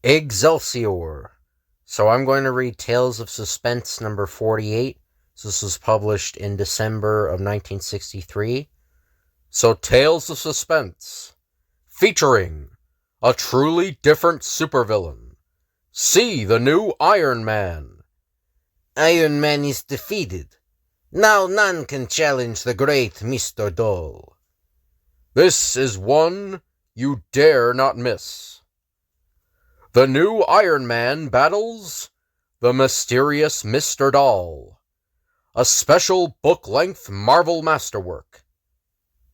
Excelsior. So I'm going to read Tales of Suspense number 48. So this was published in December of 1963. So Tales of Suspense, featuring a truly different supervillain. See the new Iron Man. Iron Man is defeated. Now none can challenge the great Mr. Doll. This is one you dare not miss. The new Iron Man battles the mysterious Mr. Doll. A special book-length Marvel masterwork.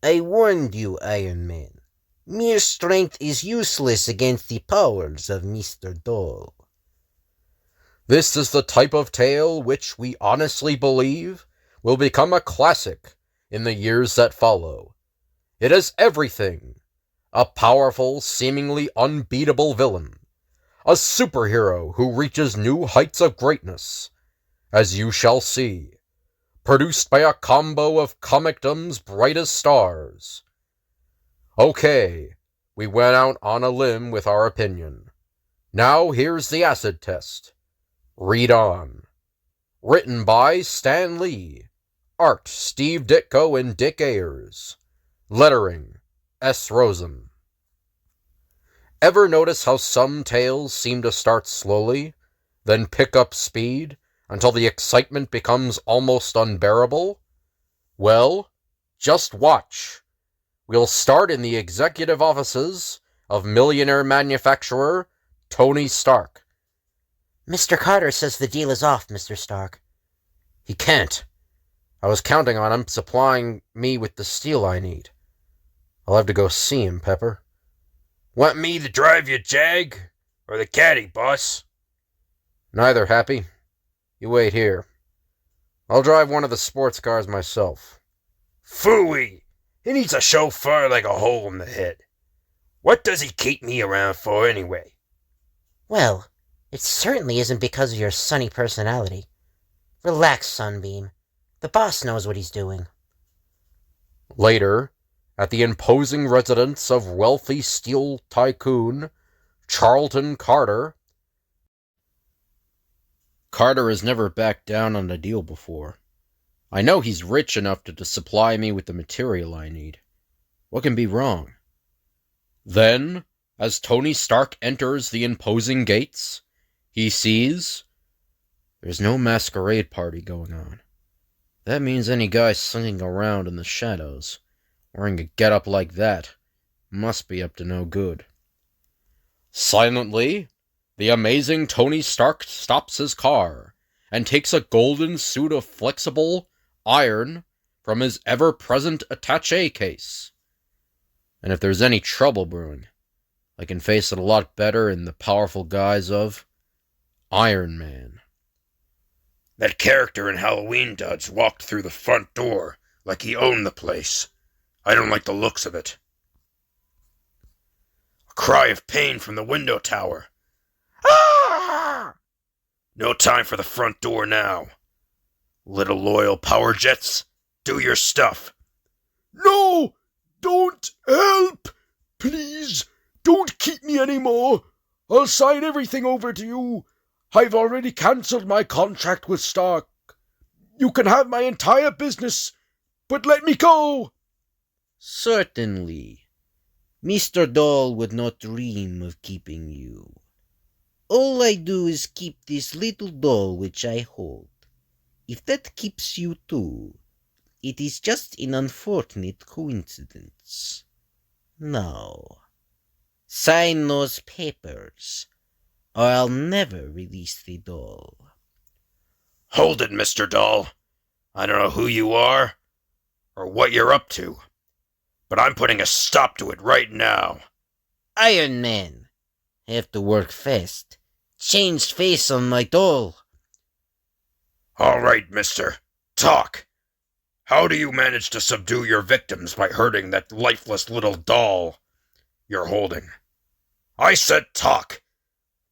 I warned you, Iron Man. Mere strength is useless against the powers of Mr. Doll. This is the type of tale which we honestly believe will become a classic in the years that follow. It is everything. A powerful, seemingly unbeatable villain. A superhero who reaches new heights of greatness, as you shall see. Produced by a combo of comicdom's brightest stars. Okay, we went out on a limb with our opinion. Now here's the acid test. Read on. Written by Stan Lee. Art, Steve Ditko and Dick Ayers. Lettering, S. Rosen. Ever notice how some tales seem to start slowly, then pick up speed, until the excitement becomes almost unbearable? Well, just watch. We'll start in the executive offices of millionaire manufacturer Tony Stark. Mr. Carter says the deal is off, Mr. Stark. He can't. I was counting on him supplying me with the steel I need. I'll have to go see him, Pepper. Want me to drive you, Jag? Or the caddy, boss? Neither, Happy. You wait here. I'll drive one of the sports cars myself. Phooey! He needs a chauffeur like a hole in the head. What does he keep me around for, anyway? Well, it certainly isn't because of your sunny personality. Relax, Sunbeam. The boss knows what he's doing. Later, at the imposing residence of wealthy steel tycoon Charlton Carter. Carter has never backed down on a deal before. I know he's rich enough to supply me with the material I need. What can be wrong? Then, as Tony Stark enters the imposing gates, he sees there's no masquerade party going on. That means any guy slinging around in the shadows, wearing a getup like that, must be up to no good. Silently, the amazing Tony Stark stops his car and takes a golden suit of flexible iron from his ever-present attaché case. And if there's any trouble brewing, I can face it a lot better in the powerful guise of Iron Man. That character in Halloween duds walked through the front door like he owned the place. I don't like the looks of it. A cry of pain from the window tower. Ah! No time for the front door now. Little loyal power jets, do your stuff. No! Don't help! Please, don't keep me anymore. I'll sign everything over to you. I've already cancelled my contract with Stark. You can have my entire business, but let me go. Certainly. Mr. Doll would not dream of keeping you. All I do is keep this little doll which I hold. If that keeps you too, it is just an unfortunate coincidence. Now, sign those papers, or I'll never release the doll. Hold it, Mr. Doll. I don't know who you are, or what you're up to, but I'm putting a stop to it right now. Iron Man, have to work fast. Changed face on my doll. All right, mister. Talk. How do you manage to subdue your victims by hurting that lifeless little doll you're holding? I said talk.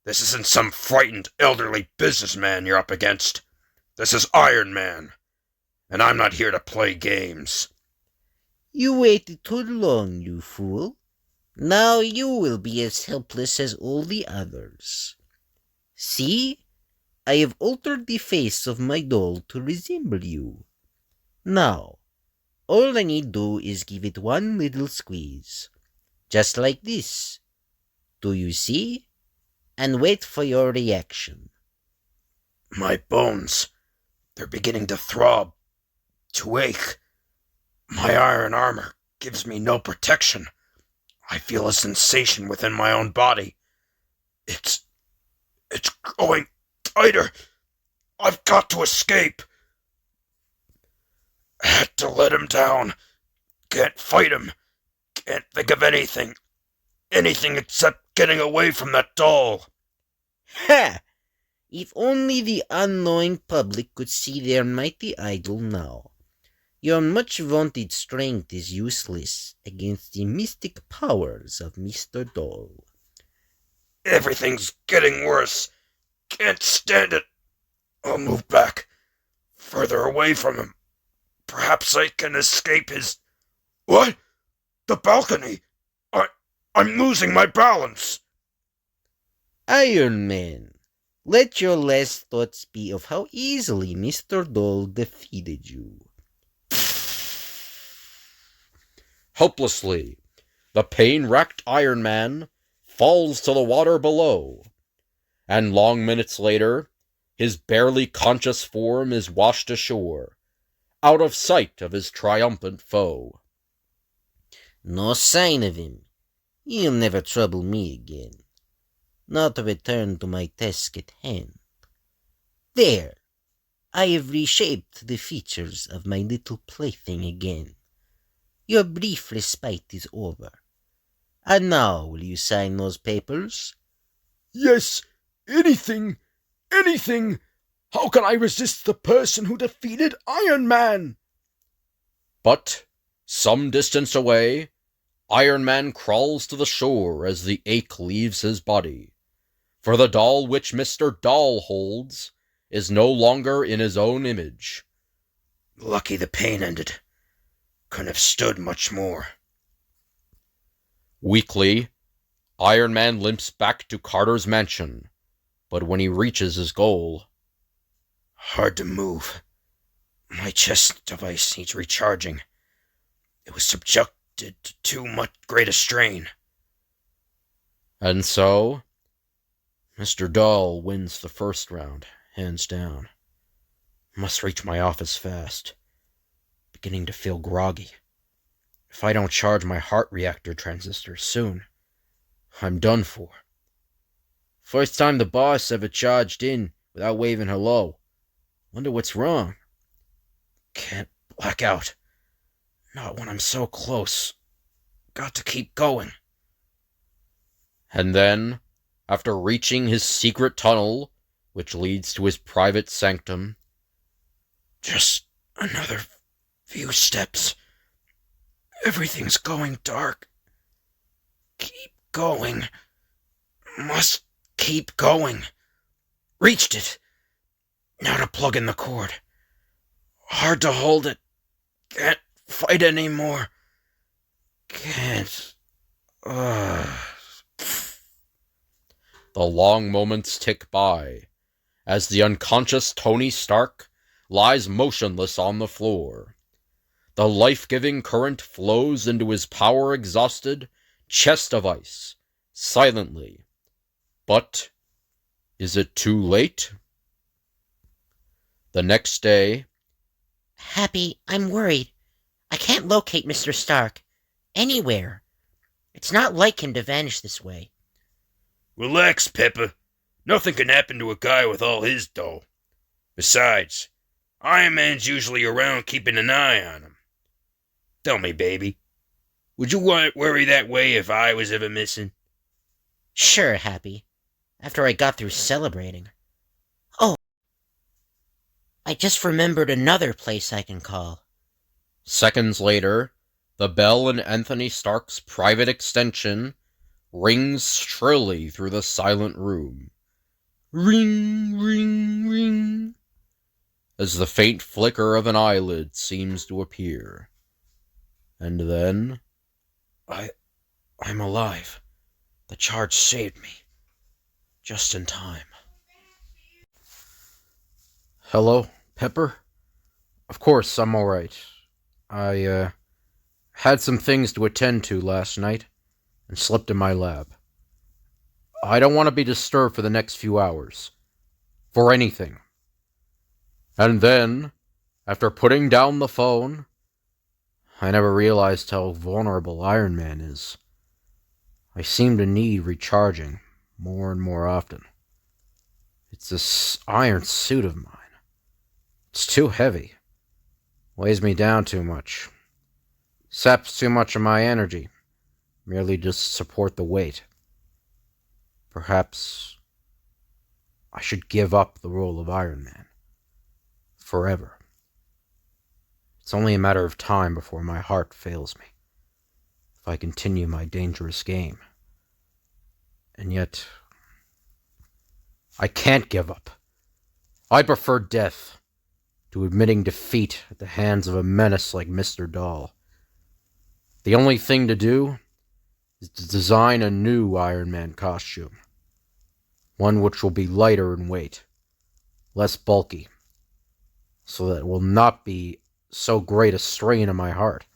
This isn't some frightened elderly businessman you're up against. This is Iron Man, and I'm not here to play games. You waited too long, you fool. Now you will be as helpless as all the others. See, I have altered the face of my doll to resemble you. Now, all I need do is give it one little squeeze, just like this. Do you see? And wait for your reaction. My bones, they're beginning to throb, to ache. My iron armor gives me no protection. I feel a sensation within my own body. It's going tighter. I've got to escape. Had to let him down. Can't fight him. Can't think of anything. Anything except getting away from that doll. Ha! If only the unknowing public could see their mighty idol now. Your much-vaunted strength is useless against the mystic powers of Mr. Doll. Everything's getting worse. Can't stand it. I'll move back. Further away from him. Perhaps I can escape his... What? The balcony! I'm losing my balance! Iron Man, let your last thoughts be of how easily Mr. Doll defeated you. Helplessly, the pain-racked Iron Man falls to the water below, and long minutes later, his barely conscious form is washed ashore, out of sight of his triumphant foe. No sign of him. He'll never trouble me again. Not to return to my task at hand. There, I have reshaped the features of my little plaything again. Your brief respite is over. And now will you sign those papers? Yes, anything, anything. How can I resist the person who defeated Iron Man? But, some distance away, Iron Man crawls to the shore as the ache leaves his body. For the doll which Mr. Doll holds is no longer in his own image. Lucky the pain ended. Couldn't have stood much more. Weakly, Iron Man limps back to Carter's mansion, but when he reaches his goal... Hard to move. My chest device needs recharging. It was subjected to too much great a strain. And so, Mr. Doll wins the first round, hands down. Must reach my office fast. Beginning to feel groggy. If I don't charge my heart reactor transistors soon, I'm done for. First time the boss ever charged in without waving hello. Wonder what's wrong. Can't black out. Not when I'm so close. Got to keep going. And then, after reaching his secret tunnel, which leads to his private sanctum, just another few steps. Everything's going dark. Keep going. Must keep going. Reached it. Now to plug in the cord. Hard to hold it. Can't fight anymore. Can't. The long moments tick by, as the unconscious Tony Stark lies motionless on the floor. The life-giving current flows into his power-exhausted chest of ice, silently. But is it too late? The next day... Happy, I'm worried. I can't locate Mr. Stark. Anywhere. It's not like him to vanish this way. Relax, Pepper. Nothing can happen to a guy with all his dough. Besides, Iron Man's usually around keeping an eye on him. Tell me, baby, would you worry that way if I was ever missing? Sure, Happy. After I got through celebrating. Oh, I just remembered another place I can call. Seconds later, the bell in Anthony Stark's private extension rings shrilly through the silent room. Ring, ring, ring, as the faint flicker of an eyelid seems to appear. And then... I'm alive. The charge saved me. Just in time. Hello, Pepper? Of course, I'm alright. I had some things to attend to last night and slept in my lab. I don't want to be disturbed for the next few hours. For anything. And then, after putting down the phone, I never realized how vulnerable Iron Man is. I seem to need recharging more and more often. It's this iron suit of mine. It's too heavy. Weighs me down too much. Saps too much of my energy, merely to support the weight. Perhaps I should give up the role of Iron Man. Forever. It's only a matter of time before my heart fails me, if I continue my dangerous game. And yet, I can't give up. I prefer death to admitting defeat at the hands of a menace like Mr. Dahl. The only thing to do is to design a new Iron Man costume. One which will be lighter in weight, less bulky, so that it will not be so great a strain on my heart.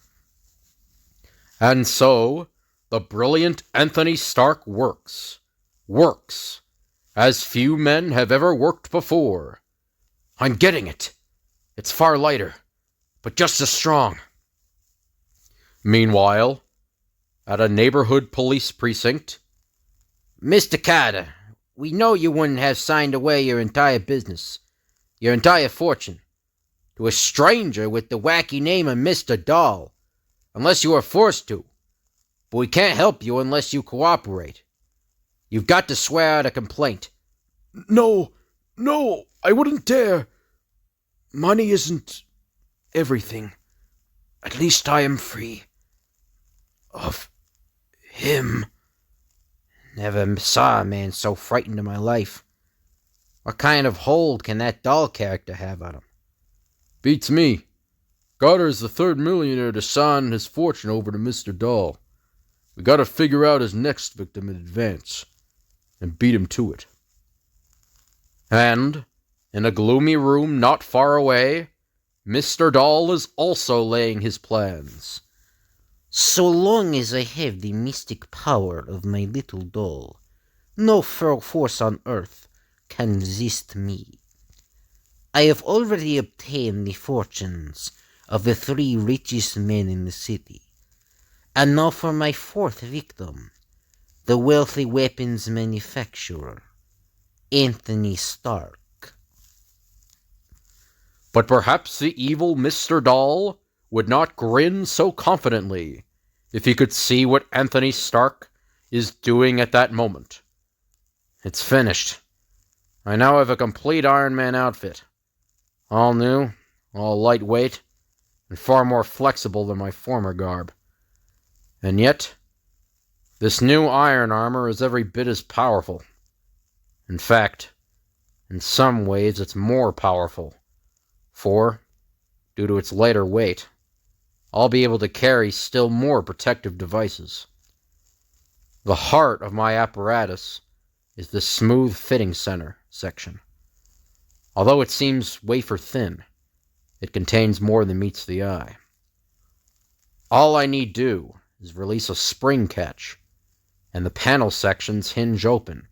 And so, the brilliant Anthony Stark works, as few men have ever worked before. I'm getting it. It's far lighter, but just as strong. Meanwhile, at a neighborhood police precinct, Mr. Carter, we know you wouldn't have signed away your entire business, your entire fortune, to a stranger with the wacky name of Mr. Dahl, unless you were forced to. But we can't help you unless you cooperate. You've got to swear out a complaint. No, I wouldn't dare. Money isn't everything. At least I am free. Of him. Never saw a man so frightened in my life. What kind of hold can that Dahl character have on him? beats me. Carter's the third millionaire to sign his fortune over to Mr. Dahl. We gotta figure out his next victim in advance, and beat him to it. And, in a gloomy room not far away, Mr. Dahl is also laying his plans. So long as I have the mystic power of my little doll, no force on earth can resist me. I have already obtained the fortunes of the 3 richest men in the city, and now for my 4th victim, the wealthy weapons manufacturer, Anthony Stark. But perhaps the evil Mr. Dahl would not grin so confidently if he could see what Anthony Stark is doing at that moment. It's finished. I now have a complete Iron Man outfit. All new, all lightweight, and far more flexible than my former garb. And yet, this new iron armor is every bit as powerful. In fact, in some ways it's more powerful. For, due to its lighter weight, I'll be able to carry still more protective devices. The heart of my apparatus is the smooth fitting center section. Although it seems wafer thin, it contains more than meets the eye. All I need do is release a spring catch, and the panel sections hinge open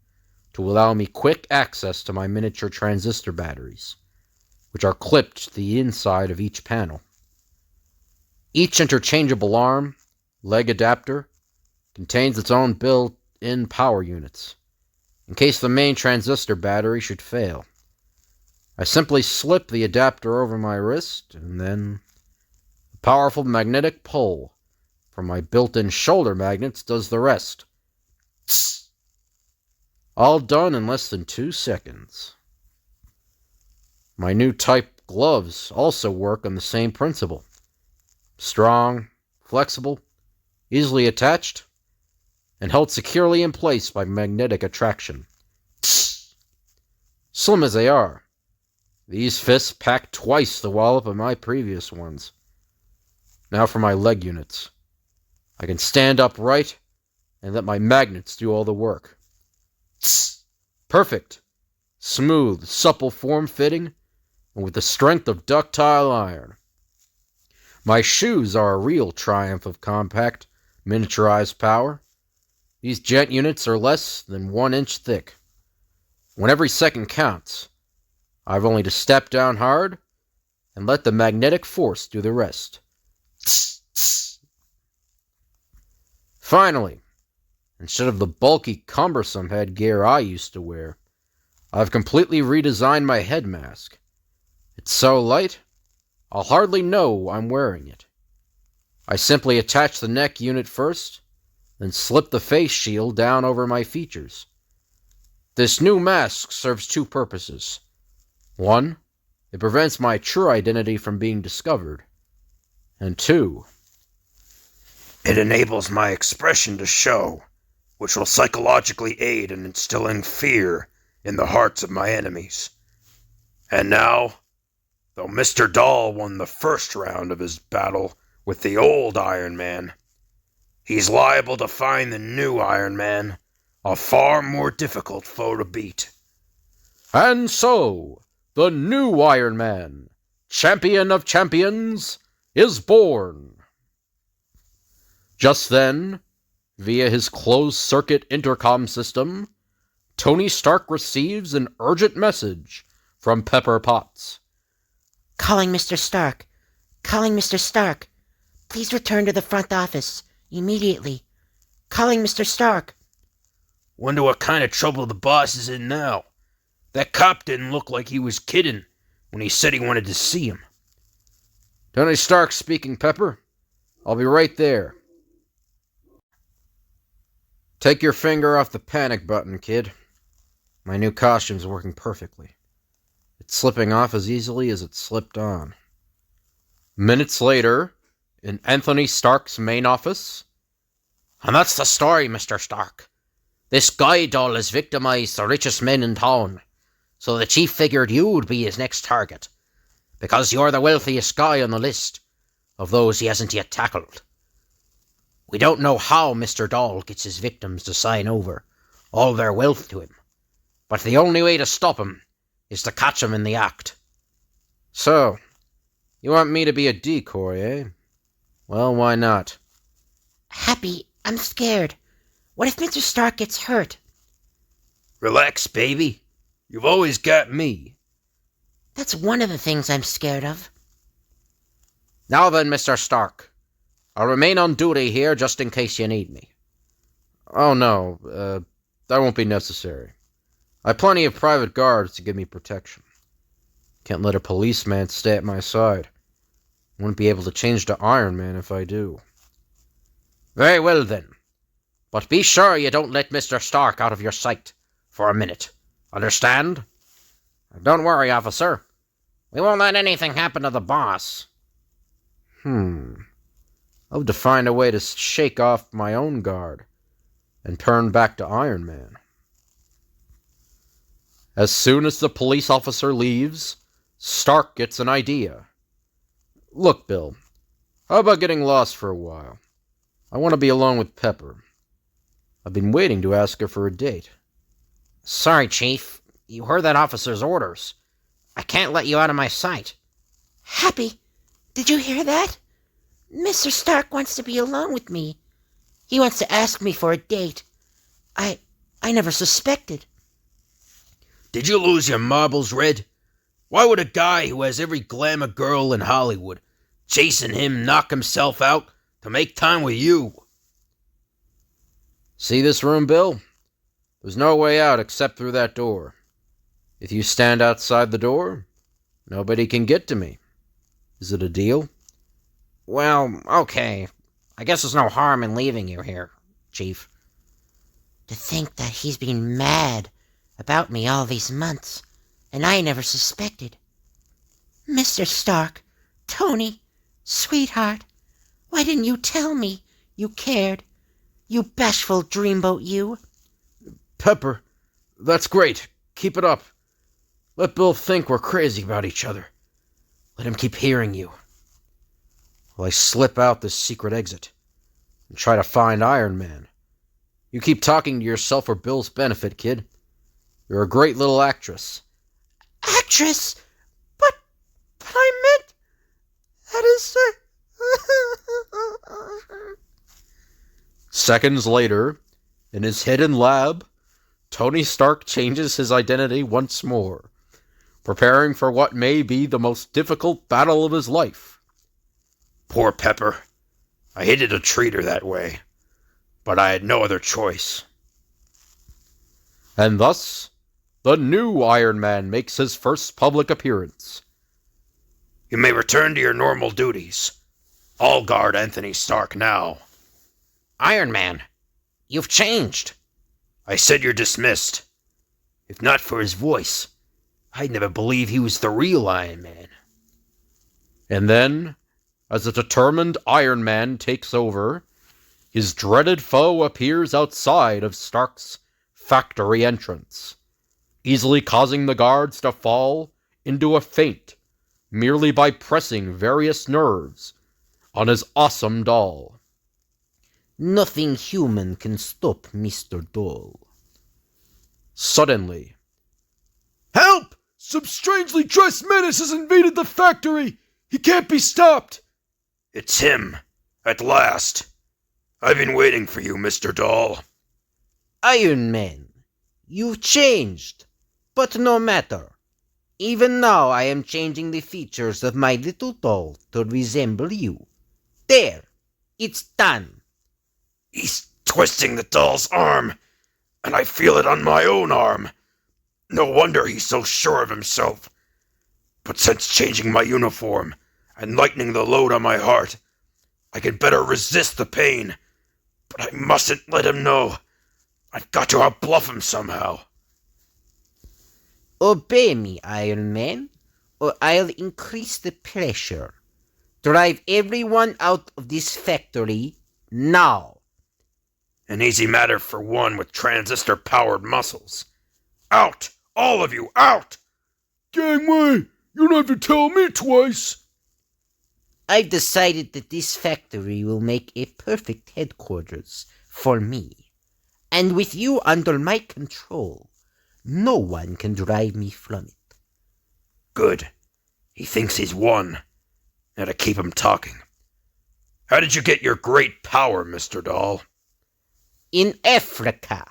to allow me quick access to my miniature transistor batteries, which are clipped to the inside of each panel. Each interchangeable arm, leg adapter, contains its own built-in power units, in case the main transistor battery should fail. I simply slip the adapter over my wrist, and then the powerful magnetic pull from my built-in shoulder magnets does the rest. Tss! All done in less than 2 seconds. My new type gloves also work on the same principle. Strong, flexible, easily attached, and held securely in place by magnetic attraction. Tss! Slim as they are, these fists pack twice the wallop of my previous ones. Now for my leg units. I can stand upright and let my magnets do all the work. Tss! Perfect. Smooth, supple form-fitting, and with the strength of ductile iron. My shoes are a real triumph of compact, miniaturized power. These jet units are less than 1 inch thick. When every second counts, I've only to step down hard and let the magnetic force do the rest. Tss, tss. Finally, instead of the bulky, cumbersome headgear I used to wear, I've completely redesigned my head mask. It's so light, I'll hardly know I'm wearing it. I simply attach the neck unit first, then slip the face shield down over my features. This new mask serves 2 purposes. 1, it prevents my true identity from being discovered. And 2, it enables my expression to show, which will psychologically aid in instilling fear in the hearts of my enemies. And now, though Mr. Dahl won the first round of his battle with the old Iron Man, he's liable to find the new Iron Man a far more difficult foe to beat. And so, the new Iron Man, champion of champions, is born. Just then, via his closed-circuit intercom system, Tony Stark receives an urgent message from Pepper Potts. Calling Mr. Stark. Calling Mr. Stark. Please return to the front office. Immediately. Calling Mr. Stark. Wonder what kind of trouble the boss is in now. That cop didn't look like he was kidding when he said he wanted to see him. Tony Stark speaking, Pepper. I'll be right there. Take your finger off the panic button, kid. My new costume's working perfectly. It's slipping off as easily as it slipped on. Minutes later, in Anthony Stark's main office. And that's the story, Mr. Stark. This guy doll has victimized the richest men in town, so the chief figured you'd be his next target, because you're the wealthiest guy on the list of those he hasn't yet tackled. We don't know how Mr. Dahl gets his victims to sign over all their wealth to him, but the only way to stop him is to catch him in the act. So, you want me to be a decoy, eh? Well, why not? Happy, I'm scared. What if Mr. Stark gets hurt? Relax, baby. You've always got me. That's one of the things I'm scared of. Now then, Mr. Stark. I'll remain on duty here just in case you need me. Oh, no. That won't be necessary. I have plenty of private guards to give me protection. Can't let a policeman stay at my side. Wouldn't be able to change to Iron Man if I do. Very well, then. But be sure you don't let Mr. Stark out of your sight for a minute. Understand? Don't worry, officer. We won't let anything happen to the boss. I'll have to find a way to shake off my own guard and turn back to Iron Man. As soon as the police officer leaves, Stark gets an idea. Look, Bill, how about getting lost for a while? I want to be alone with Pepper. I've been waiting to ask her for a date. Sorry, Chief. You heard that officer's orders. I can't let you out of my sight. Happy, did you hear that? Mr. Stark wants to be alone with me. He wants to ask me for a date. I never suspected. Did you lose your marbles, Red? Why would a guy who has every glamour girl in Hollywood chasing him knock himself out to make time with you? See this room, Bill? There's no way out except through that door. If you stand outside the door, nobody can get to me. Is it a deal? Well, okay. I guess there's no harm in leaving you here, Chief. To think that he's been mad about me all these months, and I never suspected. Mr. Stark, Tony, sweetheart, why didn't you tell me you cared? You bashful dreamboat, you. Pepper, that's great. Keep it up. Let Bill think we're crazy about each other. Let him keep hearing you. While I slip out this secret exit and try to find Iron Man You keep talking to yourself for Bill's benefit, kid. You're a great little actress. Actress? But I meant... That is... Seconds later, in his hidden lab, Tony Stark changes his identity once more, preparing for what may be the most difficult battle of his life. Poor Pepper. I hated to treat her that way, but I had no other choice. And thus, the new Iron Man makes his first public appearance. You may return to your normal duties. I'll guard Anthony Stark now. Iron Man, you've changed. I said you're dismissed. If not for his voice, I'd never believe he was the real Iron Man. And then, as a determined Iron Man takes over, his dreaded foe appears outside of Stark's factory entrance, easily causing the guards to fall into a faint merely by pressing various nerves on his awesome doll. Nothing human can stop Mr. Doll. Suddenly, Help! Some strangely dressed menace has invaded the factory! He can't be stopped! It's him. At last. I've been waiting for you, Mr. Doll. Iron Man, you've changed. But no matter. Even now I am changing the features of my little doll to resemble you. There! It's done. He's twisting the doll's arm, and I feel it on my own arm. No wonder he's so sure of himself. But since changing my uniform and lightening the load on my heart, I can better resist the pain. But I mustn't let him know. I've got to outbluff him somehow. Obey me, Iron Man, or I'll increase the pressure. Drive everyone out of this factory now. An easy matter for one with transistor-powered muscles. Out! All of you, out! Gangway, you don't have to tell me twice. I've decided that this factory will make a perfect headquarters for me. And with you under my control, no one can drive me from it. Good. He thinks he's won. Now to keep him talking. How did you get your great power, Mr. Doll? In Africa,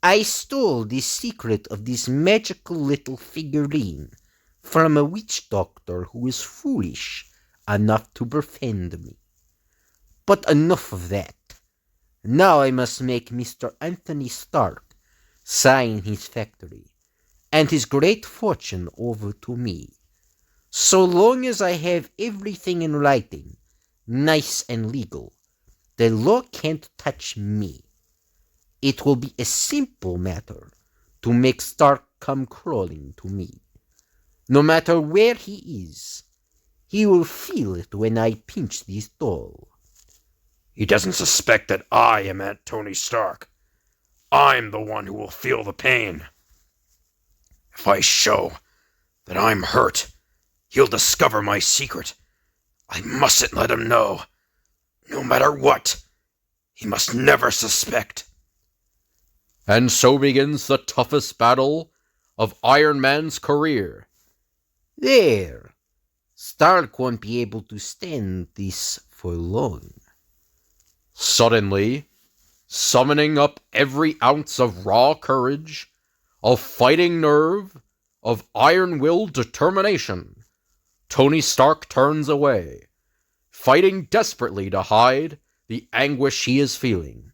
I stole the secret of this magical little figurine from a witch doctor who is foolish enough to befriend me. But enough of that. Now I must make Mr. Anthony Stark sign his factory and his great fortune over to me. So long as I have everything in writing, nice and legal, the law can't touch me. It will be a simple matter to make Stark come crawling to me. No matter where he is, he will feel it when I pinch this doll. He doesn't suspect that I am Aunt Tony Stark. I'm the one who will feel the pain. If I show that I'm hurt, he'll discover my secret. I mustn't let him know. No matter what, he must never suspect. and so begins the toughest battle of Iron Man's career. There. Stark won't be able to stand this for long. Suddenly, summoning up every ounce of raw courage, of fighting nerve, of iron-willed determination, Tony Stark turns away, fighting desperately to hide the anguish he is feeling.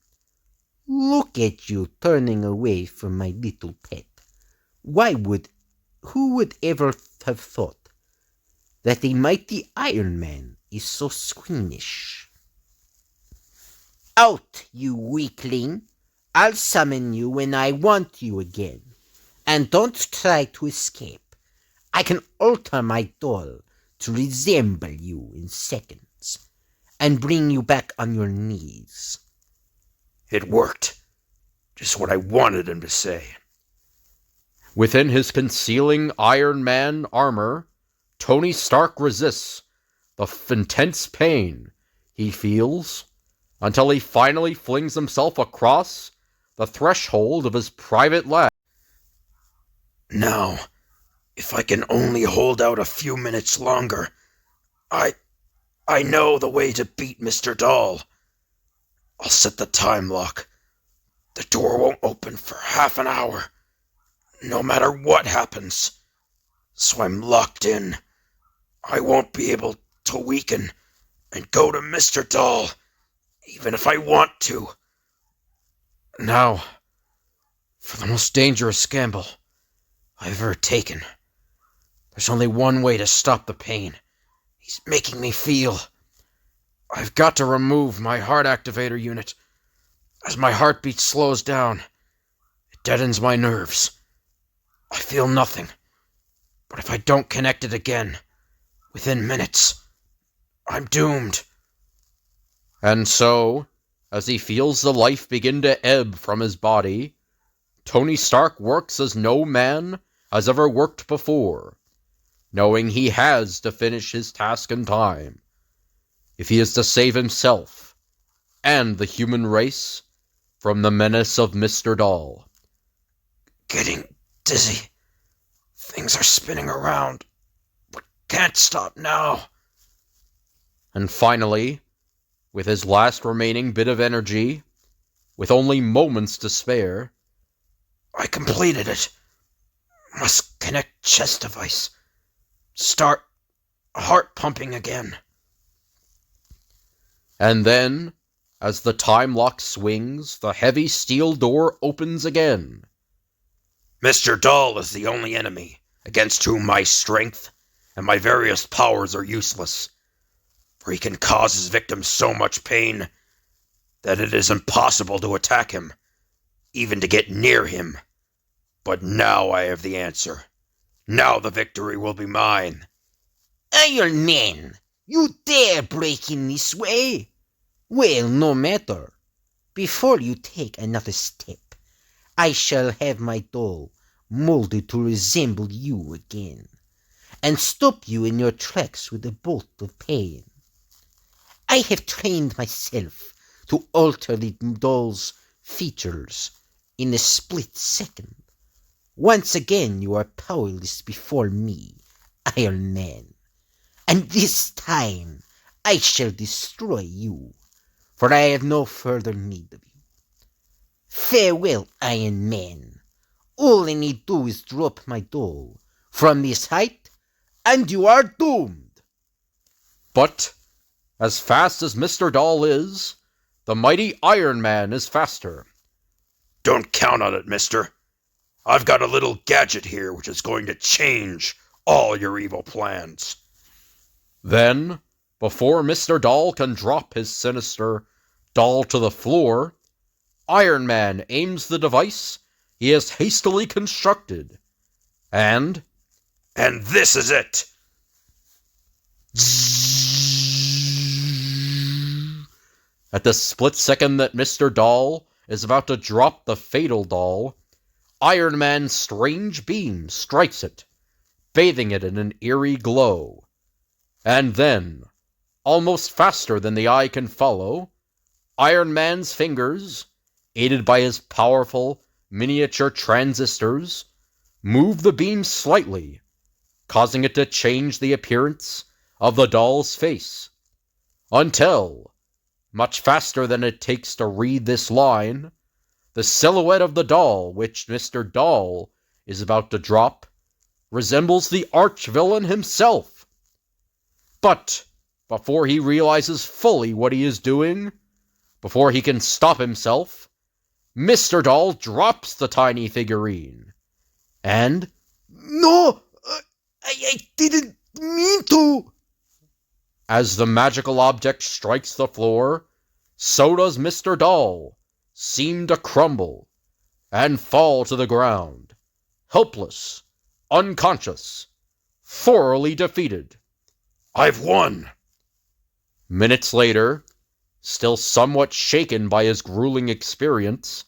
Look at you turning away from my little pet. Who would ever have thought that the mighty Iron Man is so squeamish? Out, you weakling! I'll summon you when I want you again. And don't try to escape. I can alter my doll to resemble you in seconds and bring you back on your knees. It worked. Just what I wanted him to say. Within his concealing Iron Man armor, Tony Stark resists the intense pain he feels until he finally flings himself across the threshold of his private lab. Now, if I can only hold out a few minutes longer, I know the way to beat Mr. Doll. I'll set the time lock. The door won't open for half an hour, no matter what happens. So I'm locked in. I won't be able to weaken and go to Mr. Doll, even if I want to. Now, for the most dangerous gamble I've ever taken. There's only one way to stop the pain he's making me feel. I've got to remove my heart activator unit. As my heartbeat slows down, it deadens my nerves. I feel nothing. But if I don't connect it again, within minutes, I'm doomed. And so, as he feels the life begin to ebb from his body, Tony Stark works as no man has ever worked before, knowing he has to finish his task in time, if he is to save himself and the human race from the menace of Mr. Doll. Getting dizzy. Things are spinning around, but can't stop now. And finally, with his last remaining bit of energy, with only moments to spare, I completed it. Must connect chest device. Start heart pumping again. And then, as the time lock swings, the heavy steel door opens again. Mr. Doll is the only enemy against whom my strength and my various powers are useless, for he can cause his victims so much pain that it is impossible to attack him, even to get near him. But now I have the answer. Now the victory will be mine. Iron Man, you dare break in this way? Well, no matter. Before you take another step, I shall have my doll molded to resemble you again, and stop you in your tracks with a bolt of pain. I have trained myself to alter the doll's features in a split second. Once again you are powerless before me, Iron Man, and this time I shall destroy you, for I have no further need of you. Farewell, Iron Man. All I need do is drop my doll from this height, and you are doomed. But, as fast as Mr. Doll is, the mighty Iron Man is faster. Don't count on it, mister. I've got a little gadget here which is going to change all your evil plans. Then, before Mr. Doll can drop his sinister doll to the floor, Iron Man aims the device he has hastily constructed, and this is it! at the split second that Mr. Doll is about to drop the fatal doll, Iron Man's strange beam strikes it, bathing it in an eerie glow. And then, almost faster than the eye can follow, Iron Man's fingers, aided by his powerful miniature transistors, move the beam slightly, causing it to change the appearance of the doll's face, until, much faster than it takes to read this line, the silhouette of the doll which Mr. Doll is about to drop resembles the arch-villain himself. But before he realizes fully what he is doing, before he can stop himself, Mr. Doll drops the tiny figurine, and No! I didn't mean to! as the magical object strikes the floor, so does Mr. Doll seem to crumble and fall to the ground, helpless, unconscious, thoroughly defeated. I've won! Minutes later, still somewhat shaken by his grueling experience,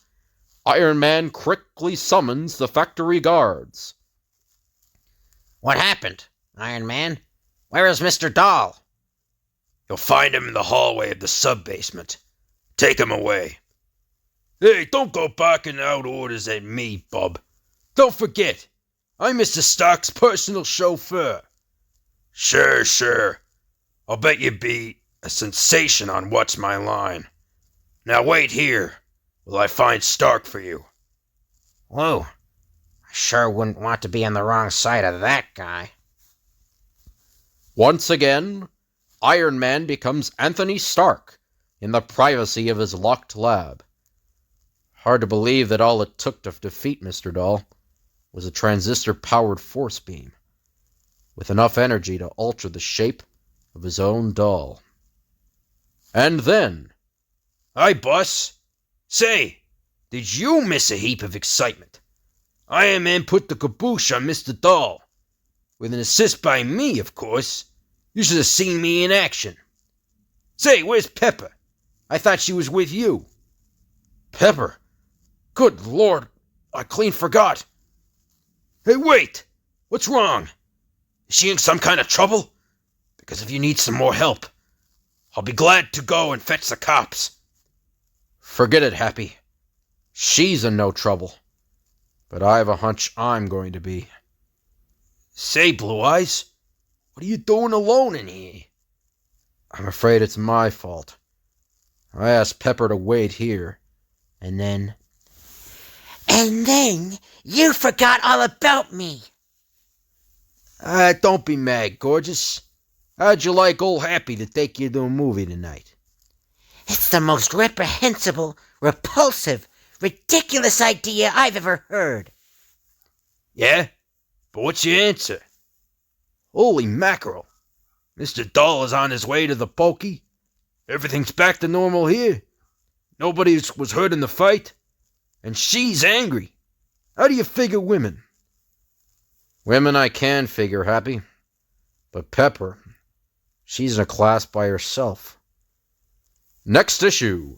Iron Man quickly summons the factory guards. What happened, Iron Man? Where is Mr. Doll? You'll find him in the hallway of the sub-basement. Take him away. Hey, don't go barking out orders at me, bub. Don't forget, I'm Mr. Stark's personal chauffeur. Sure. I'll bet you'd be a sensation on What's My Line. Now wait here while I find Stark for you. Whoa, I sure wouldn't want to be on the wrong side of that guy. Once again, Iron Man becomes Anthony Stark in the privacy of his locked lab. Hard to believe that all it took to defeat Mr. Doll was a transistor-powered force beam, with enough energy to alter the shape of his own doll. And then... Hi, boss. Say, did you miss a heap of excitement? Iron Man put the caboose on Mr. Doll. With an assist by me, of course. You should have seen me in action. Say, where's Pepper? I thought she was with you. Pepper? Good Lord, I clean forgot. Hey, wait! What's wrong? Is she in some kind of trouble? Because if you need some more help, I'll be glad to go and fetch the cops. Forget it, Happy. She's in no trouble. But I have a hunch I'm going to be. Say, Blue Eyes, what are you doing alone in here? I'm afraid it's my fault. I asked Pepper to wait here, and then... And then you forgot all about me. Don't be mad, gorgeous. How'd you like old Happy to take you to a movie tonight? It's the most reprehensible, repulsive, ridiculous idea I've ever heard. Yeah? But what's your answer? Holy mackerel. Mr. Doll is on his way to the pokey. Everything's back to normal here. Nobody was hurt in the fight. And she's angry. How do you figure women? Women I can figure, Happy. But Pepper, she's in a class by herself. Next issue.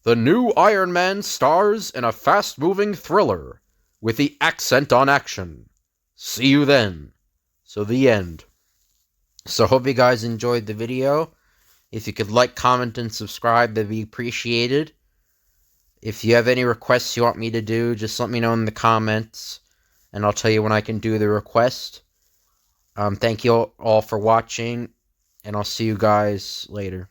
The new Iron Man stars in a fast-moving thriller with the accent on action. See you then. So the end. So hope you guys enjoyed the video. If you could like, comment, and subscribe, that'd be appreciated. If you have any requests you want me to do, just let me know in the comments, and I'll tell you when I can do the request. Thank you all for watching, and I'll see you guys later.